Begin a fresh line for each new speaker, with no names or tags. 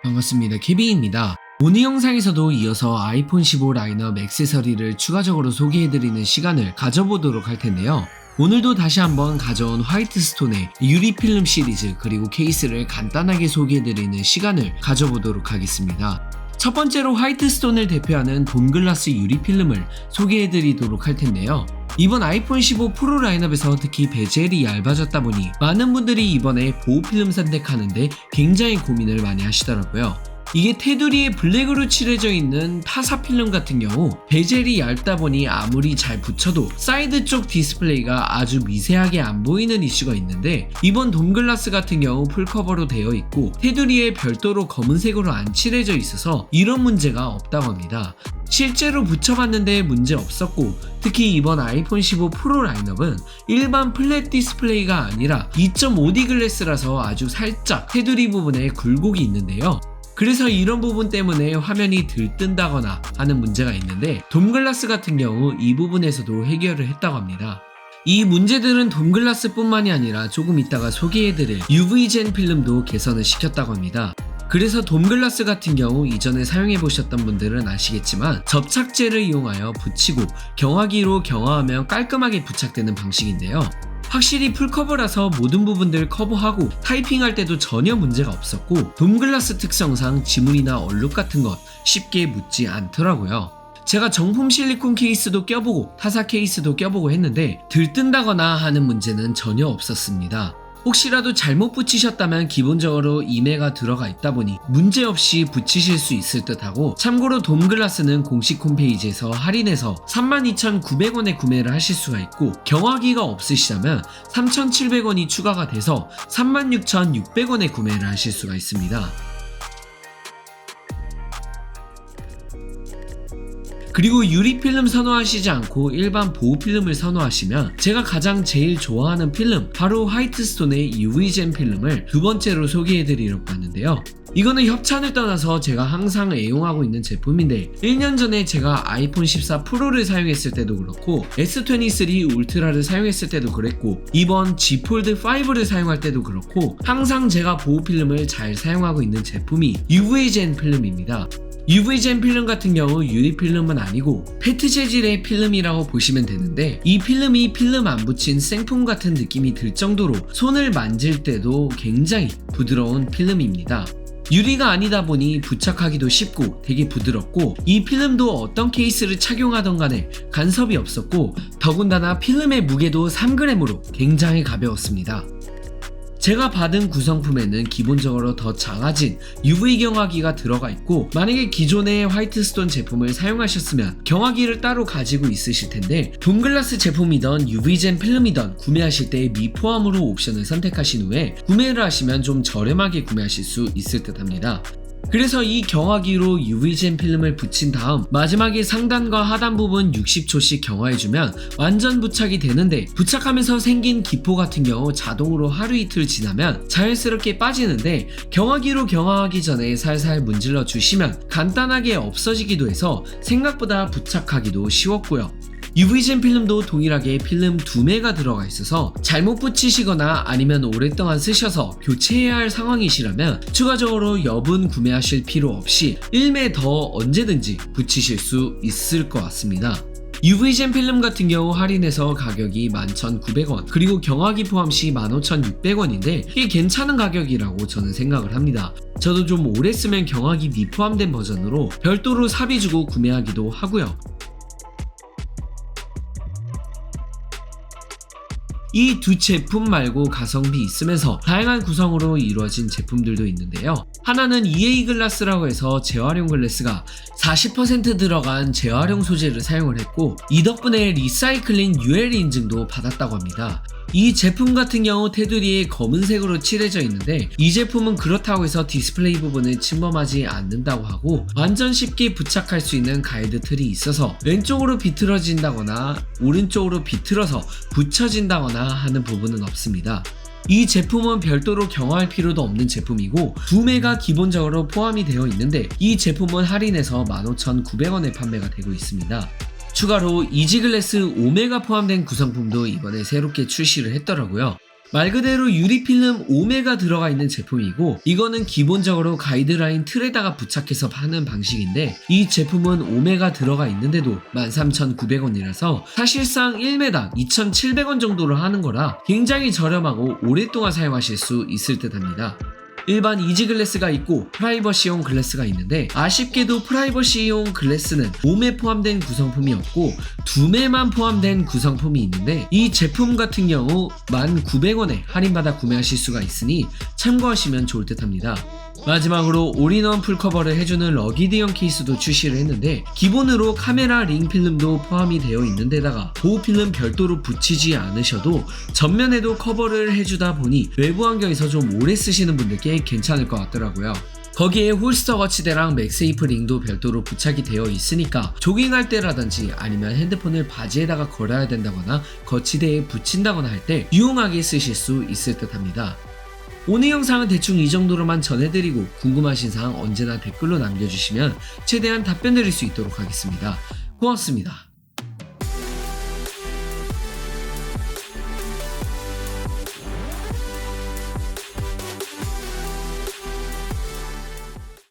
반갑습니다. 케빈입니다. 오늘 영상에서도 이어서 아이폰 15 라인업 액세서리를 추가적으로 소개해드리는 시간을 가져보도록 할 텐데요. 오늘도 다시 한번 가져온 화이트스톤의 유리필름 시리즈 그리고 케이스를 간단하게 소개해드리는 시간을 가져보도록 하겠습니다. 첫 번째로 화이트스톤을 대표하는 돔글라스 유리필름을 소개해드리도록 할 텐데요. 이번 아이폰 15 프로 라인업에서 특히 베젤이 얇아졌다 보니 많은 분들이 이번에 보호필름 선택하는데 굉장히 고민을 많이 하시더라고요. 이게 테두리에 블랙으로 칠해져 있는 타사 필름 같은 경우 베젤이 얇다 보니 아무리 잘 붙여도 사이드 쪽 디스플레이가 아주 미세하게 안 보이는 이슈가 있는데, 이번 돔글라스 같은 경우 풀커버로 되어 있고 테두리에 별도로 검은색으로 안 칠해져 있어서 이런 문제가 없다고 합니다. 실제로 붙여봤는데 문제 없었고, 특히 이번 아이폰 15 프로 라인업은 일반 플랫 디스플레이가 아니라 2.5D 글래스라서 아주 살짝 테두리 부분에 굴곡이 있는데요. 그래서 이런 부분 때문에 화면이 들뜬다거나 하는 문제가 있는데, 돔글라스 같은 경우 이 부분에서도 해결을 했다고 합니다. 이 문제들은 돔글라스 뿐만이 아니라 조금 이따가 소개해드릴 UV젠 필름도 개선을 시켰다고 합니다. 그래서 돔글라스 같은 경우 이전에 사용해보셨던 분들은 아시겠지만 접착제를 이용하여 붙이고 경화기로 경화하면 깔끔하게 부착되는 방식인데요. 확실히 풀커버라서 모든 부분들 커버하고 타이핑할 때도 전혀 문제가 없었고, 돔글라스 특성상 지문이나 얼룩 같은 것 쉽게 묻지 않더라고요. 제가 정품 실리콘 케이스도 껴보고 타사 케이스도 껴보고 했는데 들뜬다거나 하는 문제는 전혀 없었습니다. 혹시라도 잘못 붙이셨다면 기본적으로 임해가 들어가 있다 보니 문제없이 붙이실 수 있을 듯 하고, 참고로 돔글라스는 공식 홈페이지에서 할인해서 32,900원에 구매를 하실 수가 있고, 경화기가 없으시다면 3,700원이 추가가 돼서 36,600원에 구매를 하실 수가 있습니다. 그리고 유리필름 선호하시지 않고 일반 보호필름을 선호하시면 제가 가장 제일 좋아하는 필름, 바로 화이트스톤의 UV젠 필름을 두 번째로 소개해드리려고 하는데요. 이거는 협찬을 떠나서 제가 항상 애용하고 있는 제품인데, 1년 전에 제가 아이폰 14 프로를 사용했을 때도 그렇고 S23 울트라를 사용했을 때도 그랬고 이번 Z 폴드 5를 사용할 때도 그렇고 항상 제가 보호필름을 잘 사용하고 있는 제품이 UV젠 필름입니다. UV젠 필름 같은 경우 유리필름은 아니고 페트 재질의 필름이라고 보시면 되는데, 이 필름이 필름 안 붙인 생품 같은 느낌이 들 정도로 손을 만질 때도 굉장히 부드러운 필름입니다. 유리가 아니다 보니 부착하기도 쉽고 되게 부드럽고, 이 필름도 어떤 케이스를 착용하던 간에 간섭이 없었고, 더군다나 필름의 무게도 3g으로 굉장히 가벼웠습니다. 제가 받은 구성품에는 기본적으로 더 작아진 UV 경화기가 들어가 있고, 만약에 기존의 화이트스톤 제품을 사용하셨으면 경화기를 따로 가지고 있으실 텐데, 돔글라스 제품이던 UV젠 필름이던 구매하실 때 미포함으로 옵션을 선택하신 후에 구매를 하시면 좀 저렴하게 구매하실 수 있을 듯 합니다. 그래서 이 경화기로 UV젠 필름을 붙인 다음 마지막에 상단과 하단 부분 60초씩 경화해주면 완전 부착이 되는데, 부착하면서 생긴 기포 같은 경우 자동으로 하루 이틀 지나면 자연스럽게 빠지는데, 경화기로 경화하기 전에 살살 문질러 주시면 간단하게 없어지기도 해서 생각보다 부착하기도 쉬웠고요. UV젠 필름도 동일하게 필름 2매가 들어가 있어서 잘못 붙이시거나 아니면 오랫동안 쓰셔서 교체해야 할 상황이시라면 추가적으로 여분 구매하실 필요 없이 1매 더 언제든지 붙이실 수 있을 것 같습니다. UV젠 필름 같은 경우 할인해서 가격이 11,900원, 그리고 경화기 포함 시 15,600원인데 이게 괜찮은 가격이라고 저는 생각을 합니다. 저도 좀 오래 쓰면 경화기 미포함된 버전으로 별도로 사비 주고 구매하기도 하고요. 이 두 제품 말고 가성비 있으면서 다양한 구성으로 이루어진 제품들도 있는데요. 하나는 EA 글라스라고 해서 재활용 글래스가 40% 들어간 재활용 소재를 사용을 했고, 이 덕분에 리사이클링 UL 인증도 받았다고 합니다. 이 제품 같은 경우 테두리에 검은색으로 칠해져 있는데, 이 제품은 그렇다고 해서 디스플레이 부분을 침범하지 않는다고 하고 완전 쉽게 부착할 수 있는 가이드 틀이 있어서 왼쪽으로 비틀어진다거나 오른쪽으로 비틀어서 붙여진다거나 하는 부분은 없습니다. 이 제품은 별도로 경화할 필요도 없는 제품이고 2매가 기본적으로 포함이 되어 있는데, 이 제품은 할인해서 15,900원에 판매가 되고 있습니다. 추가로 이지글래스 5매가 포함된 구성품도 이번에 새롭게 출시를 했더라고요. 말 그대로 유리필름 5매가 들어가 있는 제품이고, 이거는 기본적으로 가이드라인 틀에다가 부착해서 파는 방식인데, 이 제품은 5매가 들어가 있는데도 13,900원이라서 사실상 1매당 2,700원 정도로 하는 거라 굉장히 저렴하고 오랫동안 사용하실 수 있을 듯 합니다. 일반 이지 글래스가 있고 프라이버시용 글래스가 있는데, 아쉽게도 프라이버시용 글래스는 5매 포함된 구성품이 없고 2매만 포함된 구성품이 있는데, 이 제품 같은 경우 1,900원에 할인받아 구매하실 수가 있으니 참고하시면 좋을 듯 합니다. 마지막으로 올인원 풀커버를 해주는 러기드형 케이스도 출시를 했는데, 기본으로 카메라 링 필름도 포함이 되어 있는데다가 보호필름 별도로 붙이지 않으셔도 전면에도 커버를 해주다 보니 외부 환경에서 좀 오래 쓰시는 분들께 괜찮을 것 같더라고요. 거기에 홀스터 거치대랑 맥세이프 링도 별도로 부착이 되어 있으니까 조깅할 때라든지 아니면 핸드폰을 바지에다가 걸어야 된다거나 거치대에 붙인다거나 할 때 유용하게 쓰실 수 있을 듯 합니다. 오늘 영상은 대충 이 정도로만 전해드리고, 궁금하신 사항 언제나 댓글로 남겨주시면 최대한 답변 드릴 수 있도록 하겠습니다. 고맙습니다.